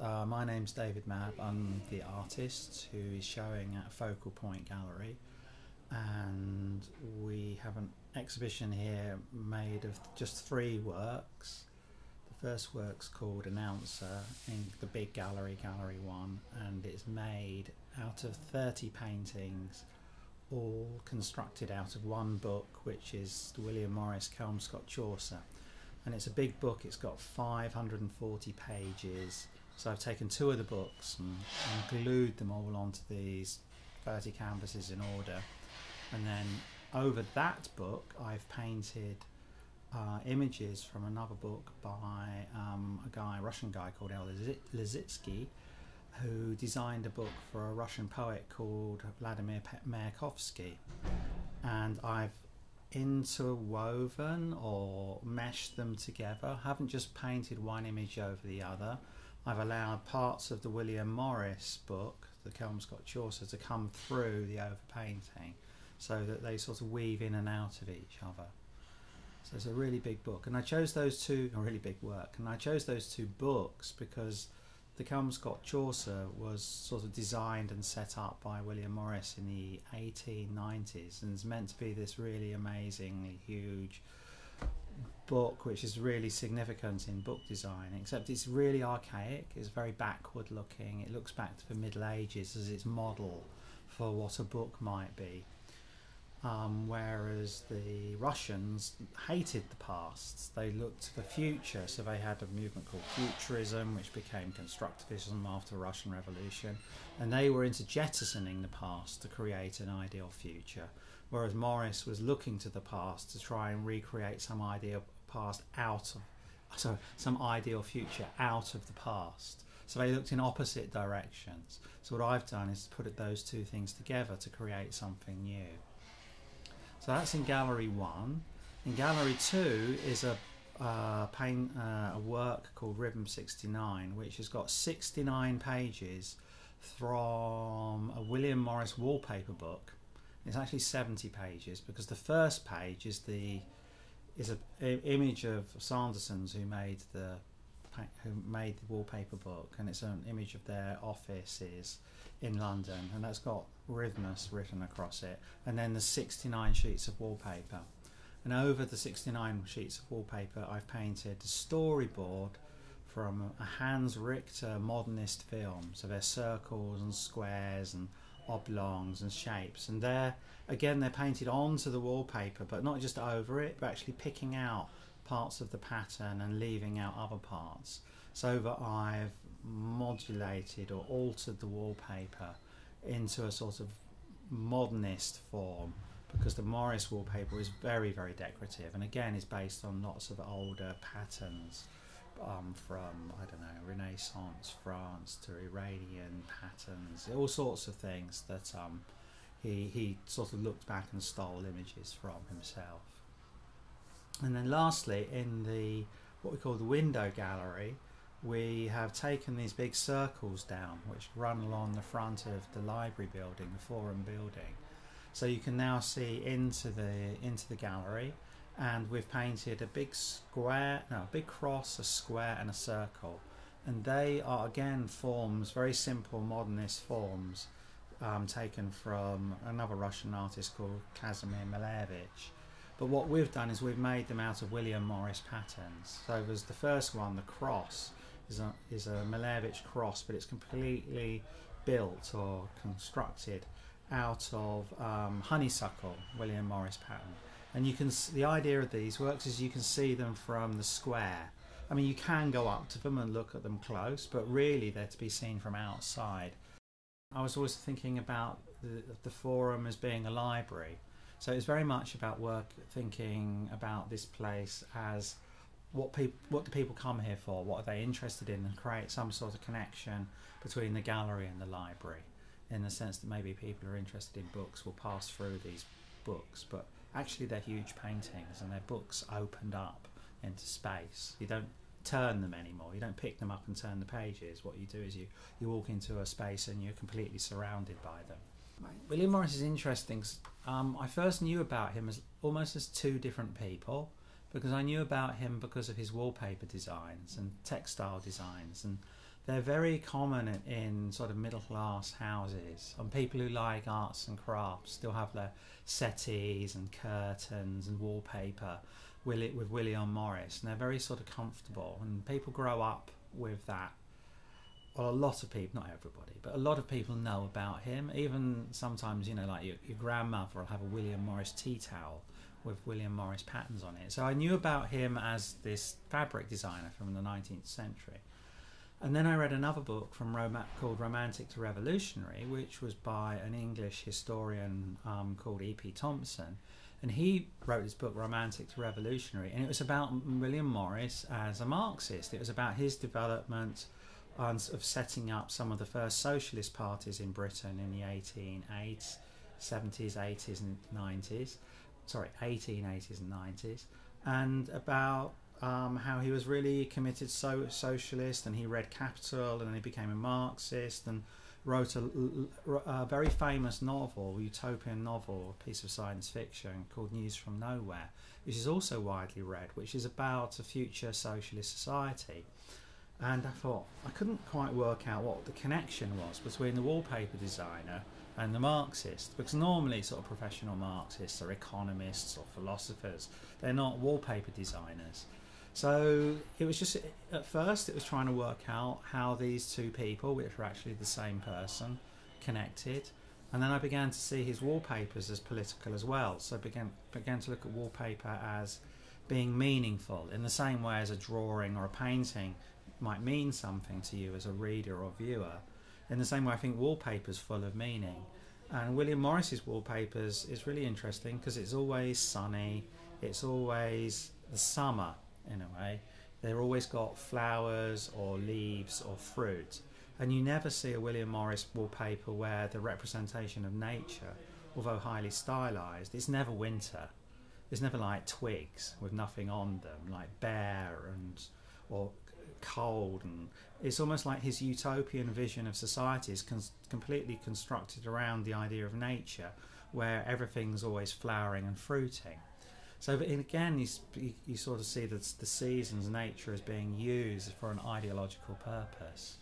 My name's David MABB. I'm the artist who is showing at Focal Point Gallery, and we have an exhibition here made of just 3 works. The first work's called Announcer in the big gallery, Gallery 1, and it's made out of 30 paintings, all constructed out of one book, which is the William Morris Kelmscott Chaucer. And it's a big book. It's got 540 pages. So I've taken 2 of the books and glued them all onto these 30 canvases in order. And then over that book I've painted images from another book by a Russian guy called El Lissitzky, who designed a book for a Russian poet called Vladimir Mayakovsky. And I've interwoven or meshed them together. I haven't just painted one image over the other. I've allowed parts of the William Morris book, the Kelmscott Chaucer, to come through the overpainting so that they sort of weave in and out of each other. So it's a really big book, and I chose those 2, a really big work, and I chose those 2 books because the Kelmscott Chaucer was sort of designed and set up by William Morris in the 1890s, and is meant to be this really amazingly huge book which is really significant in book design, except it's really archaic, it's very backward looking, it looks back to the Middle Ages as its model for what a book might be. Whereas the Russians hated the past, they looked to the future, so they had a movement called Futurism, which became Constructivism after the Russian Revolution, and they were into jettisoning the past to create an ideal future, whereas Morris was looking to the past to try and recreate some ideal past some ideal future out of the past. So they looked in opposite directions. So what I've done is put those 2 things together to create something new. So that's in Gallery 1. In Gallery 2 is a work called Rhythm 69, which has got 69 pages from a William Morris wallpaper book. It's actually 70 pages because the first page is an image of Sanderson's, who made the wallpaper book, and it's an image of their offices in London, and that's got Rhythmus written across it, and then the 69 sheets of wallpaper, and over the 69 sheets of wallpaper I've painted a storyboard from a Hans Richter modernist film. So they're circles and squares and oblongs and shapes, and they're painted onto the wallpaper, but not just over it, but actually picking out parts of the pattern and leaving out other parts, so that I've modulated or altered the wallpaper into a sort of modernist form, because the Morris wallpaper is very, very decorative, and again is based on lots of older patterns from, I don't know, Renaissance France to Iranian patterns, all sorts of things that he sort of looked back and stole images from himself. And then lastly, in the what we call the window gallery, we have taken these big circles down which run along the front of the library building, the forum building, so you can now see into the gallery, and we've painted a big cross, a square and a circle, and they are again forms, very simple modernist forms, taken from another Russian artist called Kazimir Malevich. But what we've done is we've made them out of William Morris patterns. So there's the first one, the cross, is a Malevich cross, but it's completely built or constructed out of honeysuckle William Morris pattern. And you can the idea of these works is you can see them from the square. I mean, you can go up to them and look at them close, but really they're to be seen from outside. I was always thinking about the forum as being a library. So it's very much about thinking about this place as what do people come here for, what are they interested in, and create some sort of connection between the gallery and the library, in the sense that maybe people who are interested in books will pass through these books, but actually they're huge paintings and they're books opened up into space. You don't turn them anymore, you don't pick them up and turn the pages. What you do is you walk into a space and you're completely surrounded by them. William Morris is interesting. I first knew about him as almost as 2 different people, because I knew about him because of his wallpaper designs and textile designs, and they're very common in sort of middle class houses, and people who like arts and crafts still have their settees and curtains and wallpaper with William Morris, and they're very sort of comfortable, and people grow up with that. Well, a lot of people, not everybody, but a lot of people know about him. Even sometimes, like your grandmother will have a William Morris tea towel with William Morris patterns on it. So I knew about him as this fabric designer from the 19th century. And then I read another book called Romantic to Revolutionary, which was by an English historian called E.P. Thompson. And he wrote this book, Romantic to Revolutionary, and it was about William Morris as a Marxist. It was about his development of setting up some of the first socialist parties in Britain in the 1880s, 70s, 80s and 90s. Sorry, 1880s and 90s. And about how he was really committed socialist, and he read Capital, and then he became a Marxist and wrote a very famous novel, utopian novel, a piece of science fiction called News from Nowhere, which is also widely read, which is about a future socialist society. And I thought, I couldn't quite work out what the connection was between the wallpaper designer and the Marxist, because normally sort of professional Marxists are economists or philosophers. They're not wallpaper designers. So it was just, at first it was trying to work out how these two people, which were actually the same person, connected. And then I began to see his wallpapers as political as well. So I began to look at wallpaper as being meaningful in the same way as a drawing or a painting might mean something to you as a reader or viewer. In the same way, I think wallpaper's full of meaning. And William Morris's wallpapers is really interesting because it's always sunny, it's always the summer in a way. They've always got flowers or leaves or fruit. And you never see a William Morris wallpaper where the representation of nature, although highly stylized, it's never winter. It's never like twigs with nothing on them, like bare or cold, and it's almost like his utopian vision of society is completely constructed around the idea of nature, where everything's always flowering and fruiting. So again, you sort of see that the seasons, nature, as being used for an ideological purpose.